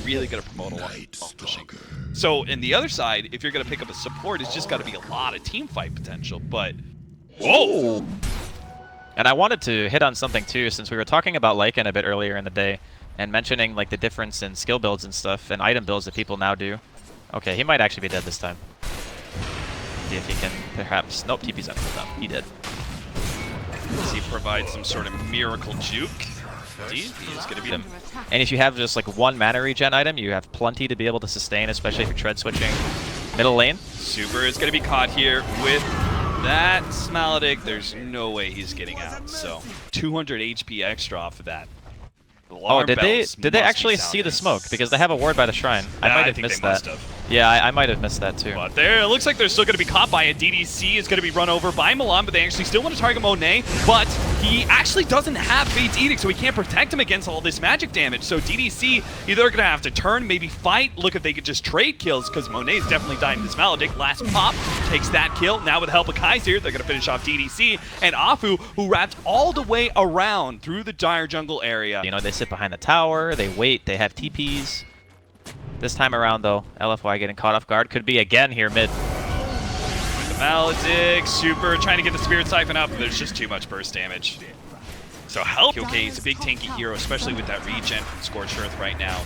really going to promote a lot of pushing. So, in the other side, if you're going to pick up a support, it's just got to be a lot of team fight potential, but... Whoa! And I wanted to hit on something too, since we were talking about Lycan a bit earlier in the day, and mentioning like the difference in skill builds and stuff, and item builds that people now do. Okay, he might actually be dead this time. See if he can perhaps... Nope, TP's up. He did. Does he provide some sort of miracle juke? Indeed, he's going to beat him. And if you have just like one mana regen item, you have plenty to be able to sustain, especially if you're tread switching middle lane. Super is going to be caught here with that Smaladic. There's no way he's getting out. So 200 HP extra off of that. Oh, did they actually see the smoke? Because they have a ward by the shrine. I might have missed that. Yeah, I might have missed that too. But there, it looks like they're still going to be caught by it. DDC is going to be run over by Milan, but they actually still want to target Monet. But he actually doesn't have Fate's Edict, so he can't protect him against all this magic damage. So DDC either going to have to turn, maybe fight, look if they could just trade kills, because Monet is definitely dying to this Maledict. Last pop takes that kill. Now with the help of Kaiser, they're going to finish off DDC. And Afu, who wrapped all the way around through the dire jungle area. You know, they sit behind the tower, they wait, they have TPs. This time around, though, LFY getting caught off guard. Could be again here mid. The Maledict, Super trying to get the Spirit Siphon up, but there's just too much burst damage. So help. Okay, he's a big tanky hero, especially with that regen from Scorched Earth right now.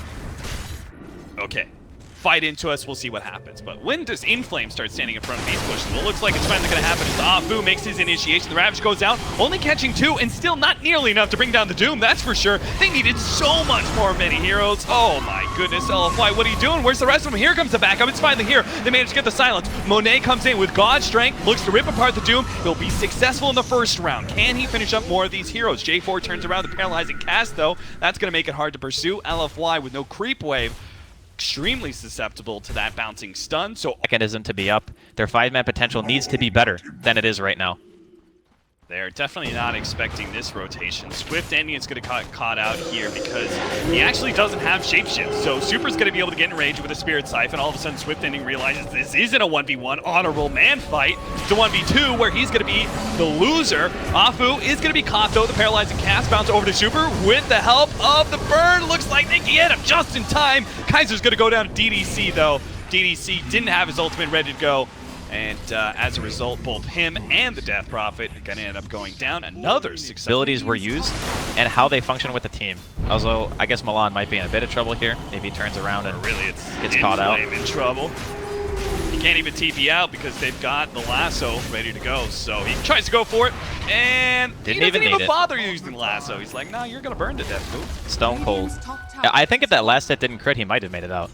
Okay. Fight into us, we'll see what happens. But when does Inflame start standing in front of these pushes? Well, it looks like it's finally going to happen as Afu makes his initiation. The Ravage goes out, only catching 2, and still not nearly enough to bring down the Doom, that's for sure. They needed so much more many heroes. Oh my goodness, LFY, what are you doing? Where's the rest of them? Here comes the backup, it's finally here. They managed to get the silence. Monet comes in with God Strength, looks to rip apart the Doom. He'll be successful in the first round. Can he finish up more of these heroes? J4 turns around the paralyzing cast, though. That's going to make it hard to pursue. LFY with no creep wave. Extremely susceptible to that bouncing stun, so mechanism to be up. Their 5-man potential needs to be better than it is right now. They're definitely not expecting this rotation. Swift Endion's going to get caught out here because he actually doesn't have Shapeshift. So Super's going to be able to get in range with a Spirit Siphon. All of a sudden, Swift Ending realizes this isn't a 1v1 honorable man fight. It's a 1v2 where he's going to be the loser. Afu is going to be caught, though. The paralyzing cast bounce over to Super with the help of the burn. Looks like they can get him just in time. Kaiser's going to go down to DDC, though. DDC didn't have his ultimate ready to go. And as a result, both him and the Death Prophet are going to end up going down. Another success. Abilities were used and how they function with the team. Also, I guess Milan might be in a bit of trouble here. Maybe he turns around and really gets caught out. In trouble. He can't even TP out because they've got the lasso ready to go. So he tries to go for it, and he doesn't even bother using the lasso. He's like, no, you're going to burn to death, dude. Stone cold. I think if that last hit didn't crit, he might have made it out.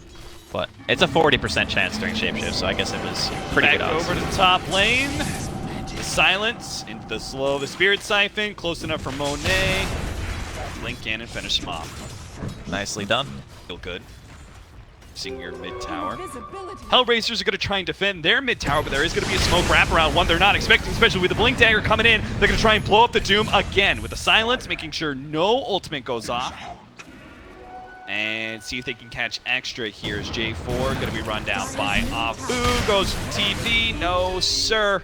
But it's a 40% chance during Shapeshift, so I guess it was pretty good odds. Back over to the top lane. The silence into the slow. The Spirit Siphon, close enough for Monet. Blink in and finish him off. Nicely done. Feel good. Seeing your mid tower. HellRaisers are going to try and defend their mid tower, but there is going to be a smoke wraparound, one they're not expecting, especially with the Blink Dagger coming in. They're going to try and blow up the Doom again with the silence, making sure no ultimate goes off. And see if they can catch extra here as J4 going to be run down by Afu. Goes TP. No, sir.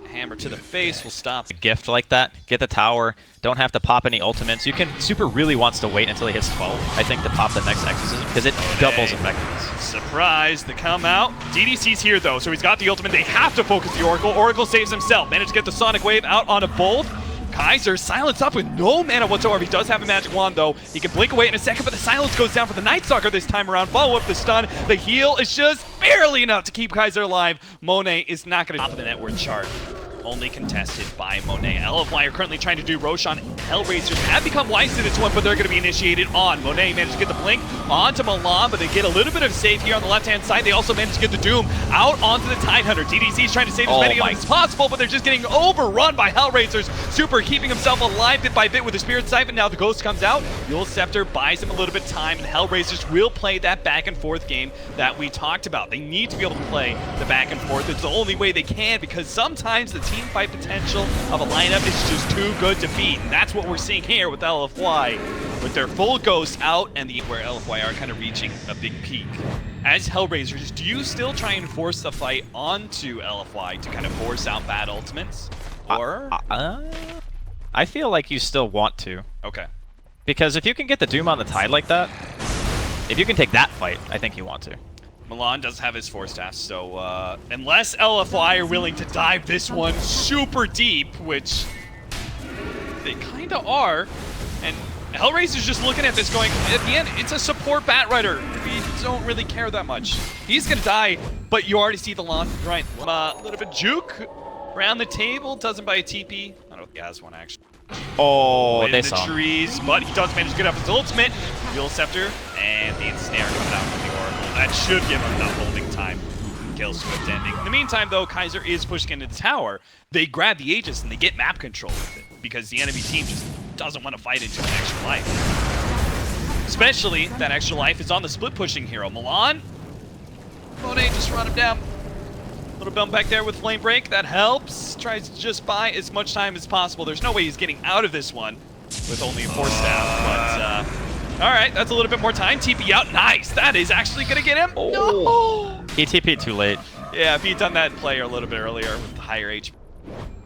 A hammer to the face will stop. A gift like that. Get the tower. Don't have to pop any ultimates. You can... Super really wants to wait until he hits 12, I think, to pop the next exorcism, because it doubles effectiveness. Surprise. They come out. DDC's here, though, so he's got the ultimate. They have to focus the Oracle. Oracle saves himself. Managed to get the Sonic Wave out onto both. Kaiser silence up with no mana whatsoever. He does have a magic wand, though. He can blink away in a second, but the silence goes down for the Night Stalker this time around. Follow up the stun. The heal is just barely enough to keep Kaiser alive. Monet is not going to top of the net worth chart. Only contested by Monet. LFY are currently trying to do Roshan. HellRaisers have become wise to this one, but they're going to be initiated on. Monet managed to get the blink onto Milan, but they get a little bit of save here on the left-hand side. They also managed to get the Doom out onto the Tidehunter. DDC is trying to save as many of them as possible, but they're just getting overrun by HellRaisers. Super keeping himself alive bit by bit with the Spirit Siphon. Now the Ghost comes out. Yule Scepter buys him a little bit of time, and HellRaisers will play that back and forth game that we talked about. They need to be able to play the back and forth. It's the only way they can, because sometimes the team fight potential of a lineup is just too good to beat. And that's what we're seeing here with LFY, with their full Ghost out and where LFY are kind of reaching a big peak. As HellRaisers, do you still try and force the fight onto LFY to kind of force out bad ultimates? Or? I feel like you still want to. Okay. Because if you can get the Doom on the Tide like that, If you can take that fight, I think you want to. Milan does have his 4 staffs, so unless LFY are willing to dive this one super deep, which they kind of are, and HellRaisers just looking at this going, at the end, it's a support Batrider. We don't really care that much. He's going to die, but you already see the launch. Right, a little bit juke around the table, doesn't buy a TP. I don't know if he has one, actually. Oh, they the saw trees, but he does manage to get up his ultimate. Dual Scepter, and the ensnare coming out from the Oracle. That should give him enough holding time. Kill Swift ending. In the meantime, though, Kaiser is pushing into the tower. They grab the Aegis and they get map control with it because the enemy team just doesn't want to fight into an extra life. Especially that extra life is on the split pushing hero. Milan, Monet just run him down. Little bump back there with Flame Break, that helps. Tries to just buy as much time as possible. There's no way he's getting out of this one with only a 4 staff, but all right, that's a little bit more time. TP out, nice. That is actually gonna get him. Oh. No! He TP'd too late. Yeah, if he'd done that play a little bit earlier with higher HP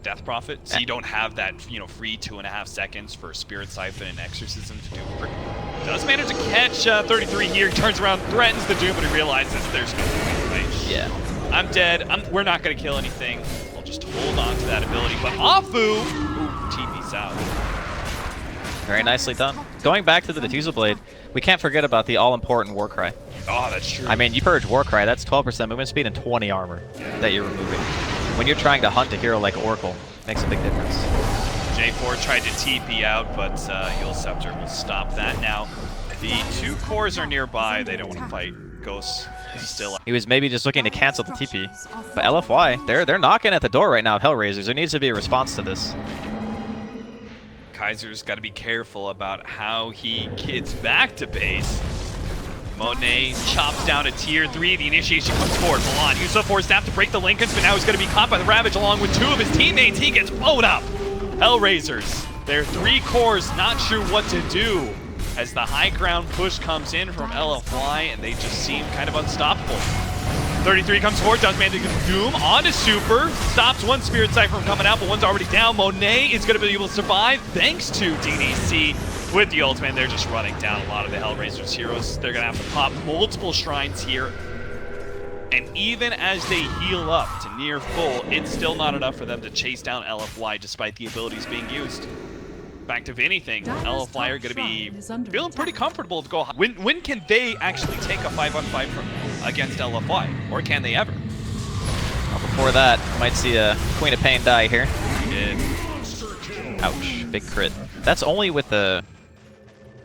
Death Prophet, so you don't have that, free 2.5 seconds for Spirit Siphon and Exorcism to do work. Does manage to catch 33 here. He turns around, threatens the Doom, but he realizes there's no point, right? Yeah. I'm dead. We're not going to kill anything. I'll just hold on to that ability. But Afu, TP's out. Very nicely done. Going back to the Diffusal Blade, we can't forget about the all-important Warcry. Oh, that's true. I mean, you purge Warcry, that's 12% movement speed and 20 armor that you're removing. When you're trying to hunt a hero like Oracle, it makes a big difference. J4 tried to TP out, but Heal Scepter will stop that now. The 2 cores are nearby. They don't want to fight. Ghost is still up. He was maybe just looking to cancel the TP. But LFY, they're knocking at the door right now of HellRaisers. There needs to be a response to this. Kaiser's got to be careful about how he gets back to base. Monet chops down a tier 3. The initiation comes forward. Milan uses a 4 staff to break the Lincolns, but now he's going to be caught by the Ravage along with 2 of his teammates. He gets blown up. HellRaisers, their 3 cores not sure what to do as the high ground push comes in from LFY, and they just seem kind of unstoppable. 33 comes forward, does manage to get Doom onto Super, stops one Spirit Siphon from coming out, but one's already down. Monet is going to be able to survive thanks to DDC with the ultimate. They're just running down a lot of the HellRaisers heroes. They're going to have to pop multiple shrines here. And even as they heal up to near full, it's still not enough for them to chase down LFY despite the abilities being used. In fact, if anything, LFY are going to be feeling pretty comfortable to go high. When can they actually take a 5-on-5 from against LFY? Or can they ever? Well, before that, might see a Queen of Pain die here. Ouch, big crit. That's only with the...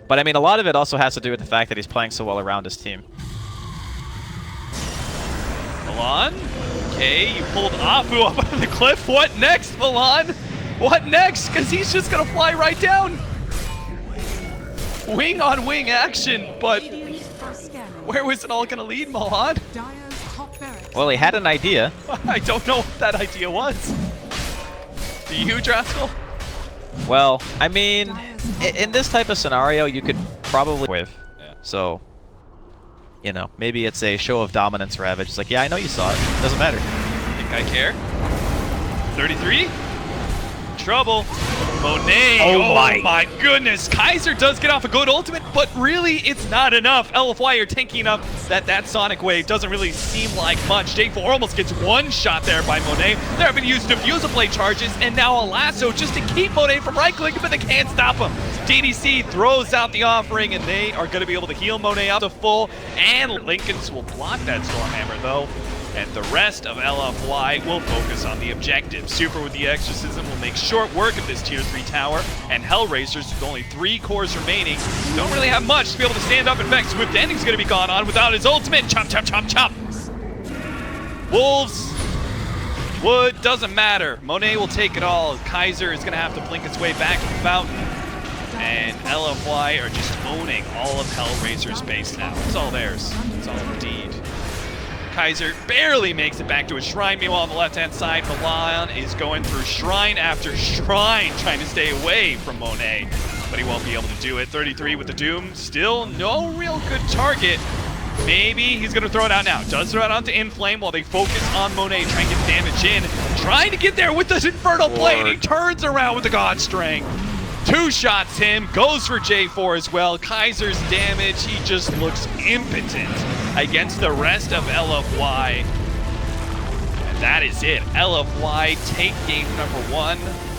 But I mean, a lot of it also has to do with the fact that he's playing so well around his team. Milan? Okay, you pulled Afu up on the cliff. What next, Milan? What next? Because he's just going to fly right down. Wing on wing action, but where was it all going to lead, Milan? Well, he had an idea. I don't know what that idea was. Do you, Draskell? Well, I mean, in this type of scenario, you could probably wave. Yeah. So, you know, maybe it's a show of dominance Ravage. It's like, yeah, I know you saw it. Doesn't matter. Think I care? 33? Trouble. Monet. Oh my goodness. Kaiser does get off a good ultimate, but really it's not enough. LFY are tanking enough that Sonic Wave doesn't really seem like much. J4 almost gets one shot there by Monet. They're having used Diffusal Blade charges and now a lasso just to keep Monet from right-clicking, but they can't stop him. DDC throws out the offering and they are going to be able to heal Monet out to full, and Lincolns will block that Stormhammer though. And the rest of LFY will focus on the objective. Super with the Exorcism will make short work of this Tier 3 tower, and HellRaisers, with only 3 cores remaining, don't really have much to be able to stand up. In fact, Swift Ending's going to be gone on without his ultimate. Chop, chop, chop, chop. Wolves, wood, doesn't matter. Monet will take it all. Kaiser is going to have to blink its way back to the fountain. And LFY are just owning all of HellRaiser's base now. It's all theirs. It's all indeed. Kaiser barely makes it back to his shrine. Meanwhile, on the left-hand side, Milan is going through shrine after shrine, trying to stay away from Monet, but he won't be able to do it. 33 with the Doom, still no real good target. Maybe he's going to throw it out now. Does throw it onto Inflame while they focus on Monet, trying to get the damage in. Trying to get there with this Infernal Blade. He turns around with the God Strength. Two shots him, goes for J4 as well. Kaiser's damage, he just looks impotent against the rest of LFY. And that is it. LFY take game number 1.